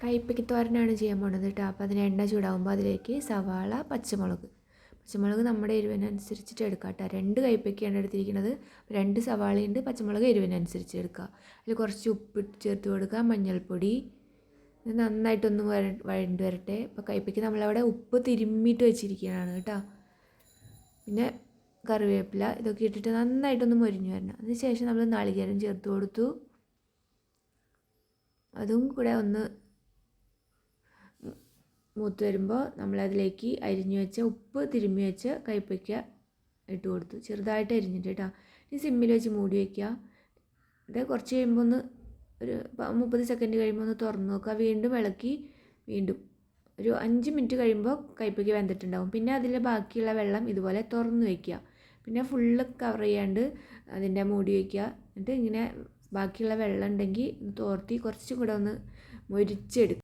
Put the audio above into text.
കയ്പ്പയ്ക്ക് തോരനാണ് ചെയ്യാൻ പോണത് കേട്ടോ. അപ്പോൾ അതിന് എണ്ണ ചൂടാകുമ്പോൾ അതിലേക്ക് സവാള, പച്ചമുളക് നമ്മുടെ എരിവിനനുസരിച്ചിട്ട് എടുക്കുക കേട്ടോ. 2 കയ്പ്പയ്ക്കാണ് എടുത്തിരിക്കുന്നത്. 2 സവാളയുണ്ട്, പച്ചമുളക് എരിവിനനുസരിച്ച് എടുക്കുക. അതിൽ കുറച്ച് ഉപ്പ് ചേർത്ത് കൊടുക്കുക, മഞ്ഞൾപ്പൊടി. ഇത് നന്നായിട്ടൊന്ന് വഴണ്ട് വരട്ടെ. ഇപ്പോൾ കയ്പ്പയ്ക്ക് നമ്മളവിടെ ഉപ്പ് തിരുമ്മിയിട്ട് വെച്ചിരിക്കുകയാണ് കേട്ടോ. പിന്നെ കറിവേപ്പില ഇതൊക്കെ ഇട്ടിട്ട് നന്നായിട്ടൊന്ന് മൊരിഞ്ഞ് വരണം. അതിനുശേഷം നമ്മൾ നാളികേരം ചേർത്ത് കൊടുത്തു. അതും കൂടെ ഒന്ന് മൂത്ത് വരുമ്പോൾ നമ്മളതിലേക്ക് അരിഞ്ഞു വെച്ച ഉപ്പ് തിരുമ്മി വെച്ച കയ്പ്പയ്ക്ക ഇട്ട് കൊടുത്തു. ചെറുതായിട്ട് അരിഞ്ഞിട്ട് കേട്ടോ. ഇനി സിമ്മിൽ വെച്ച് മൂടി വയ്ക്കുക. ഇത് കുറച്ച് കഴിയുമ്പോൾ ഒന്ന് ഒരു 30 സെക്കൻഡ് കഴിയുമ്പോൾ ഒന്ന് തുറന്ന് നോക്കുക. വീണ്ടും ഇളക്കി വീണ്ടും ഒരു 5 മിനിറ്റ് കഴിയുമ്പോൾ കയ്പ്പയ്ക്ക വെന്തിട്ടുണ്ടാവും. പിന്നെ അതിൽ ബാക്കിയുള്ള വെള്ളം ഇതുപോലെ തുറന്ന് വയ്ക്കുക. പിന്നെ ഫുള്ള് കവർ ചെയ്യാണ്ട് അതിൻ്റെ മൂടി വയ്ക്കുക. എന്നിട്ട് ഇങ്ങനെ ബാക്കിയുള്ള വെള്ളം ഉണ്ടെങ്കിൽ തോർത്തി കുറച്ചും കൂടെ ഒന്ന് മൊരിച്ചെടുക്കുക.